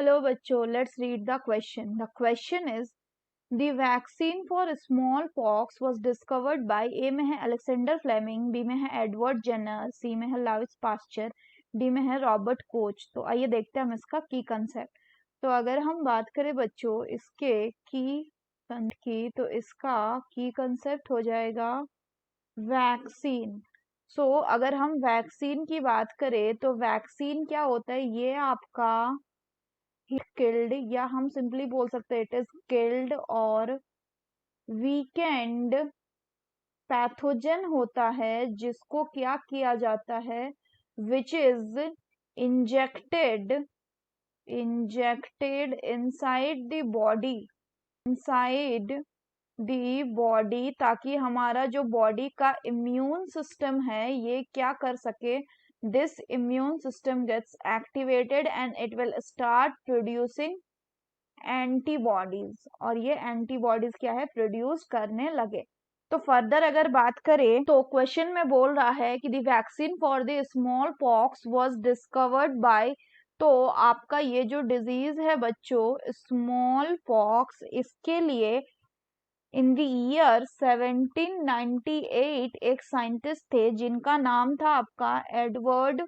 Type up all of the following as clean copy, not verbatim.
Hello बच्चों, let's read the question. The question is the vaccine for smallpox was discovered by a में है Alexander Fleming, B में है Edward Jenner, सी में है Lewis pasture, D में है रॉबर्ट कोच. तो आइए देखते हैं हम इसका की कंसेप्ट. तो अगर हम बात करें बच्चों इसके की तो इसका की कंसेप्ट हो जाएगा वैक्सीन. अगर हम वैक्सीन की बात करें तो वैक्सीन क्या होता है, ये आपका किल्ड या हम सिंपली बोल सकते हैं इट इज किल्ड और वीकेंड पैथोजन होता है जिसको क्या किया जाता है, which is injected inside the body ताकि हमारा जो बॉडी का इम्यून सिस्टम है ये क्या कर सके. This immune system gets activated and it will start producing antibodies और ये antibodies क्या है, प्रोड्यूस करने लगे. तो फर्दर अगर बात करें तो क्वेश्चन में बोल रहा है कि the vaccine for the small pox was discovered bye. तो आपका ये जो डिजीज है बच्चों स्मॉल पॉक्स, इसके लिए इन द ईयर 1798 एक साइंटिस्ट थे जिनका नाम था आपका एडवर्ड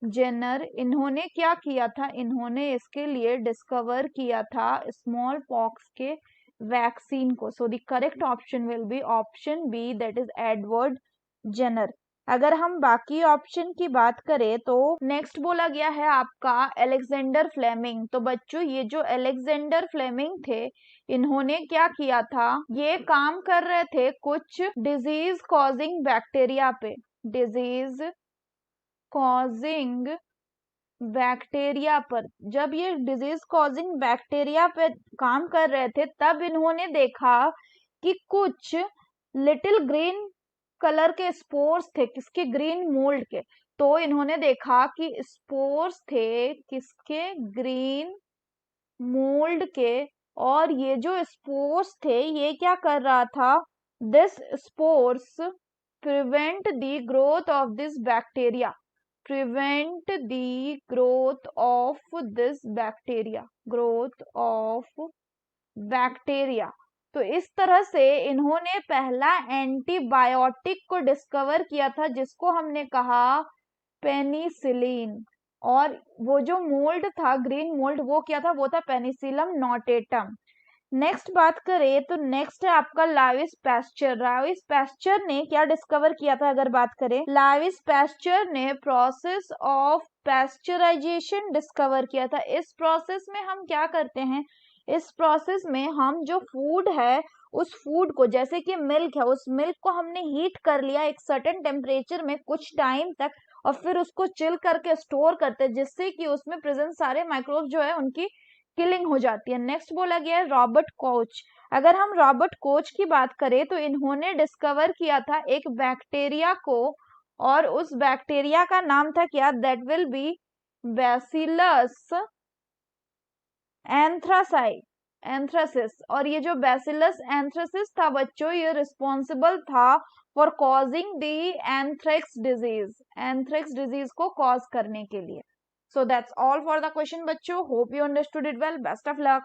जेनर. इन्होंने क्या किया था, इन्होंने इसके लिए डिस्कवर किया था स्मॉल पॉक्स के वैक्सीन को. So the correct option will be option B, that is Edward Jenner. अगर हम बाकी ऑप्शन की बात करें तो नेक्स्ट बोला गया है आपका अलेक्जेंडर फ्लेमिंग. तो बच्चों ये जो अलेक्जेंडर फ्लेमिंग थे इन्होंने क्या किया था, ये काम कर रहे थे कुछ डिजीज कॉजिंग बैक्टीरिया पे. डिजीज कॉजिंग बैक्टीरिया पर जब ये डिजीज कॉजिंग बैक्टीरिया पे काम कर रहे थे तब इन्होंने देखा कि कुछ लिटिल ग्रीन कलर के स्पोर्स थे, किसके, ग्रीन मोल्ड के. तो इन्होंने देखा कि स्पोर्स थे किसके, ग्रीन मोल्ड के. और ये जो स्पोर्स थे ये क्या कर रहा था, this spores prevent the growth of this bacteria, prevent the growth of this bacteria. तो इस तरह से इन्होंने पहला एंटीबायोटिक को डिस्कवर किया था जिसको हमने कहा पेनिसिलिन. और वो जो मोल्ड था ग्रीन मोल्ड वो क्या था, वो था पेनिसिलम नोटेटम. नेक्स्ट बात करें तो नेक्स्ट है आपका लुईस पास्चर. लुईस पास्चर ने क्या डिस्कवर किया था, अगर बात करें लुईस पास्चर ने प्रोसेस ऑफ पास्चराइजेशन डिस्कवर किया था. इस प्रोसेस में हम क्या करते हैं, इस प्रोसेस में हम जो फूड है उस फूड को, जैसे कि मिल्क है, उस मिल्क को हमने हीट कर लिया एक सर्टेन टेम्परेचर में कुछ टाइम तक और फिर उसको चिल करके स्टोर करते हैं जिससे कि उसमें प्रेजेंट सारे माइक्रोब्स जो है उनकी किलिंग हो जाती है. नेक्स्ट बोला गया है रॉबर्ट कोच. अगर हम रॉबर्ट कोच की बात करें तो इन्होंने डिस्कवर किया था एक बैक्टीरिया को और उस बैक्टीरिया का नाम था क्या, that will be bacillus anthracis. और ये जो बैसिलस एंथ्रासिस था बच्चों ये रिस्पॉन्सिबल था for causing the anthrax disease को कॉज करने के लिए. So that's all for the question बच्चों. Hope you understood it well. Best of luck.